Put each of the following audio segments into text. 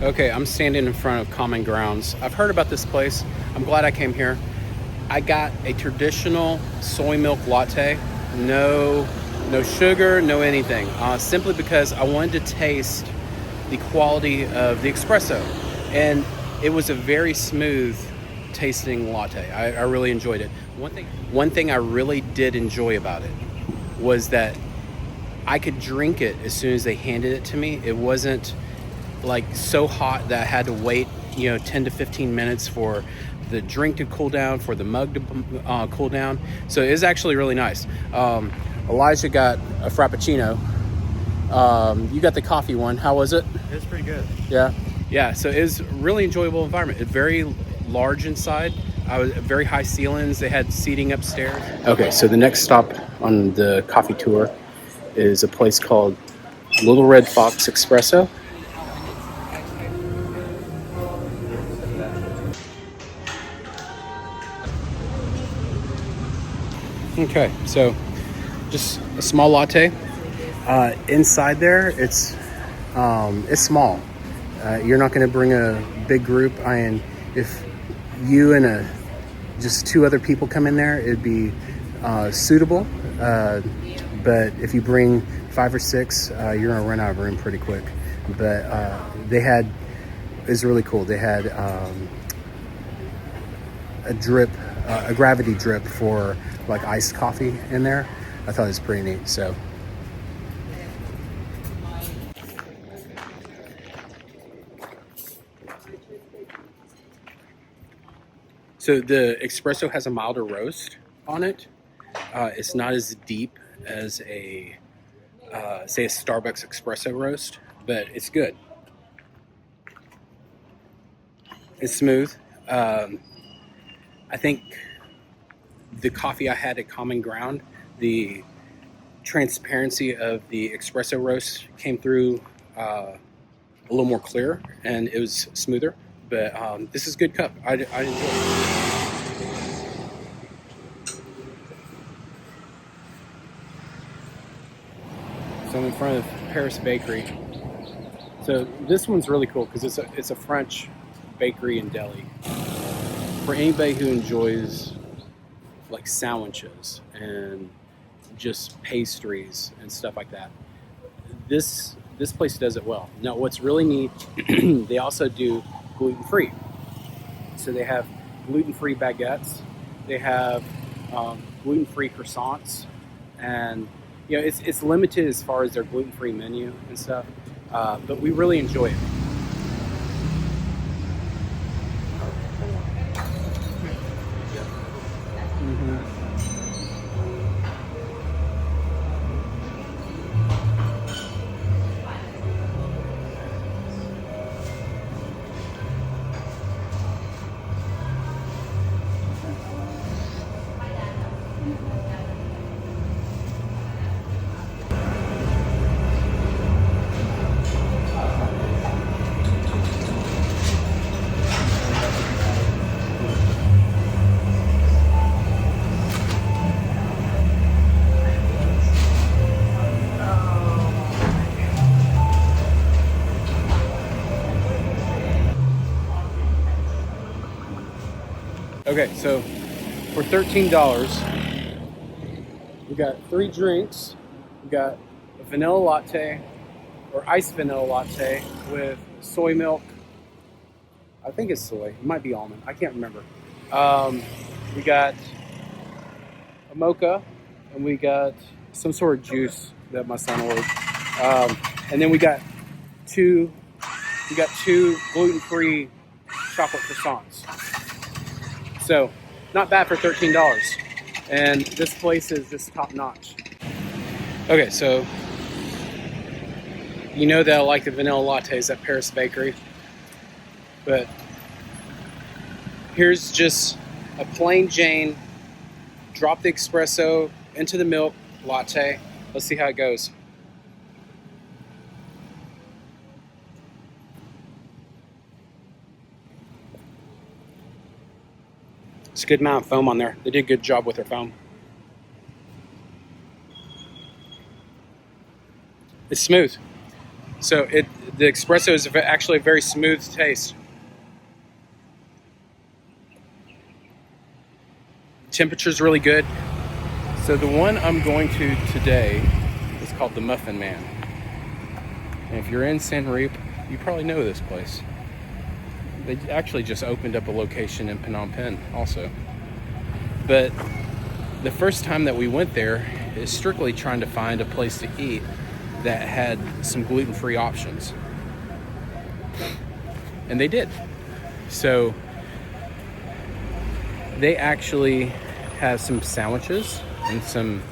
Okay, I'm standing in front of Common Grounds. I've heard about this place. I'm glad I came here. I got a traditional soy milk latte. No sugar, no anything. Simply because I wanted to taste the quality of the espresso. And it was a very smooth tasting latte. I really enjoyed it. One thing I really did enjoy about it was that I could drink it as soon as they handed it to me. It wasn't like so hot that I had to wait, 10 to 15 minutes for the drink to cool down, for the mug to cool down. So it was actually really nice. Elijah got a Frappuccino. You got the coffee one. How was it? It was pretty good. Yeah. So it was a really enjoyable environment. It's very large inside. Very high ceilings. They had seating upstairs. Okay, so the next stop on the coffee tour is a place called Little Red Fox Espresso. Okay, so just a small latte. Inside there, it's small. You're not going to bring a big group. If you and just two other people come in there, it'd be suitable. But if you bring 5 or 6, you're going to run out of room pretty quick. But it's really cool. They had a gravity drip for like iced coffee in there. I thought it was pretty neat. So the espresso has a milder roast on it. It's not as deep as a Starbucks espresso roast, but it's good. It's smooth. I think the coffee I had at Common Ground, the transparency of the espresso roast came through a little more clear, and it was smoother. But this is a good cup. I enjoy it. So I'm in front of Paris Bakery. So this one's really cool because it's a French bakery and deli. For anybody who enjoys like sandwiches and just pastries and stuff like that, this place does it well. Now, what's really neat, they also do gluten-free. So they have gluten-free baguettes. They have gluten-free croissants, and it's limited as far as their gluten-free menu and stuff. But we really enjoy it. Okay, so for $13, we got 3 drinks. We got a vanilla latte or iced vanilla latte with soy milk. I think it's soy. It might be almond. I can't remember. We got a mocha, and we got some sort of juice that my son ordered. And then we got two gluten-free chocolate croissants. So, not bad for $13. And this place is just top notch. Okay, so you know that I like the vanilla lattes at Paris Bakery. But here's just a plain Jane, drop the espresso into the milk latte. Let's see how it goes. It's a good amount of foam on there. They did a good job with their foam. It's smooth. So The espresso is actually a very smooth taste. Temperature's really good. So the one I'm going to today is called the Muffin Man. And if you're in Siem Reap, you probably know this place. They actually just opened up a location in Phnom Penh also. But the first time that we went there is strictly trying to find a place to eat that had some gluten-free options. And they did. So they actually have some sandwiches and some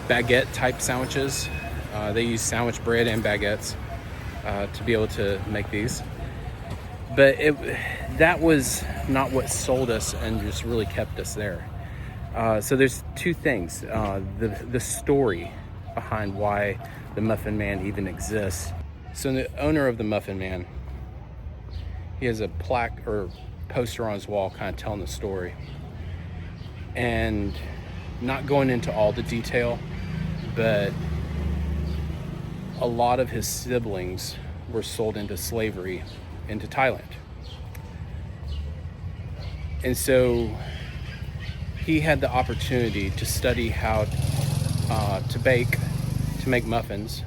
baguette type sandwiches. They use sandwich bread and baguettes to be able to make these. But that was not what sold us and just really kept us there. So there's two things. The story behind why the Muffin Man even exists. So the owner of the Muffin Man, he has a plaque or poster on his wall kind of telling the story. And not going into all the detail, but a lot of his siblings were sold into slavery into Thailand. And so he had the opportunity to study how to make muffins.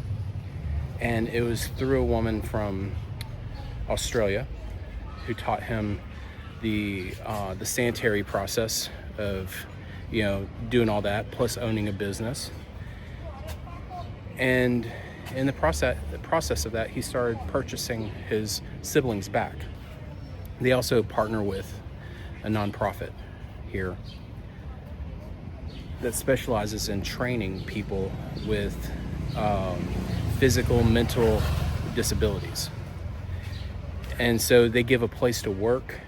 And it was through a woman from Australia who taught him the sanitary process of, doing all that, plus owning a business. And in the process of that, he started purchasing his siblings back. They also partner with a nonprofit here that specializes in training people with physical, mental disabilities. And so they give a place to work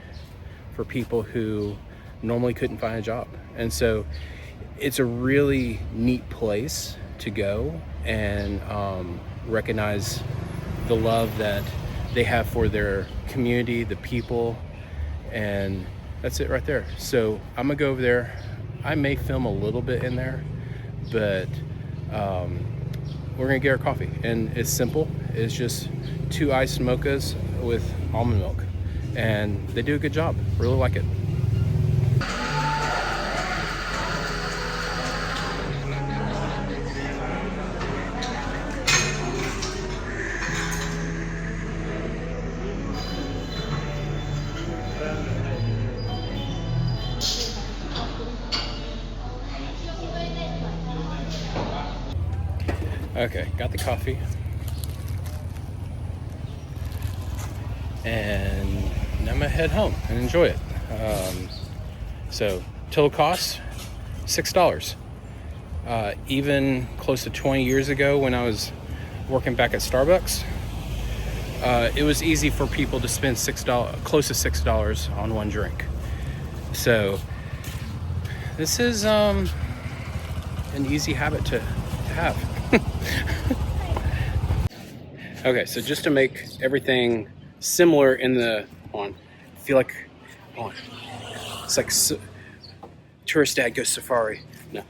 for people who normally couldn't find a job. And so it's a really neat place to go and recognize the love that they have for their community, the people, and that's it right there. So I'm gonna go over there. I may film a little bit in there, but we're gonna get our coffee, and it's simple. It's just 2 iced mochas with almond milk, and they do a good job. Really like it. Okay, got the coffee. And now I'm gonna head home and enjoy it. So total cost, $6. Even close to 20 years ago when I was working back at Starbucks, it was easy for people to spend close to $6 on one drink. So this is an easy habit to have. Okay, so just to make everything similar in the I feel like it's like tourist dad goes safari. No,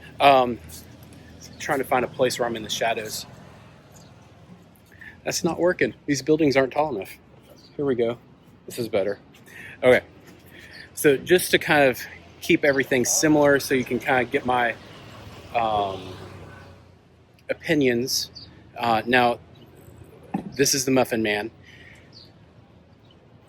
trying to find a place where I'm in the shadows. That's not working. These buildings aren't tall enough. Here we go. This is better. Okay, so just to kind of keep everything similar, so you can kind of get my opinions. Now, this is the Muffin Man.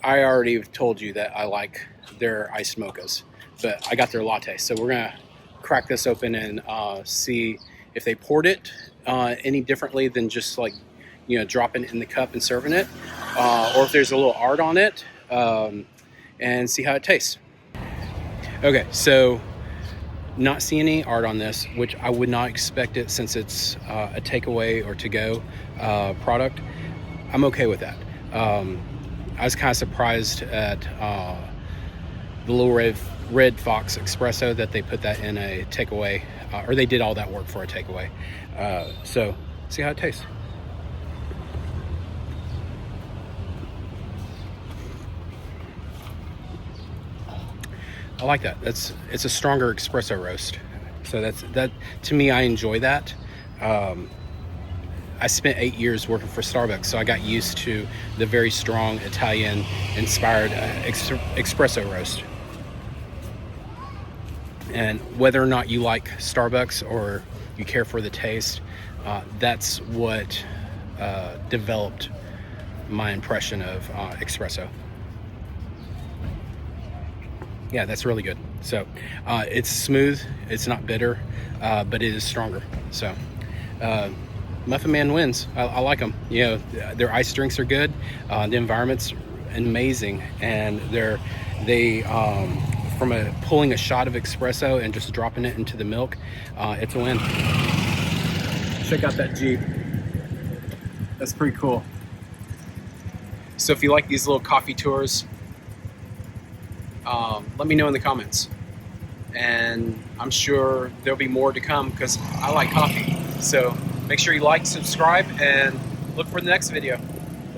I already told you that I like their iced mochas, but I got their latte. So we're gonna crack this open and see if they poured it any differently than just like, dropping it in the cup and serving it, or if there's a little art on it, and see how it tastes. Okay, so not seeing any art on this, which I would not expect it since it's a takeaway or to-go product. I'm okay with that. I was kind of surprised at the Little Red Fox Espresso that they put that in a takeaway, or they did all that work for a takeaway. So see how it tastes. I like that. It's a stronger espresso roast. So that to me, I enjoy that. I I spent 8 years working for Starbucks, so I got used to the very strong Italian-inspired espresso roast. And whether or not you like Starbucks or you care for the taste, that's what developed my impression of espresso. Yeah, that's really good. So it's smooth, it's not bitter, but it is stronger. So Muffin Man wins. I like them. You know, their ice drinks are good. The environment's amazing, and from pulling a shot of espresso and just dropping it into the milk, it's a win. Check out that Jeep. That's pretty cool. So if you like these little coffee tours, let me know in the comments. And I'm sure there'll be more to come because I like coffee. So make sure you like, subscribe, and look for the next video.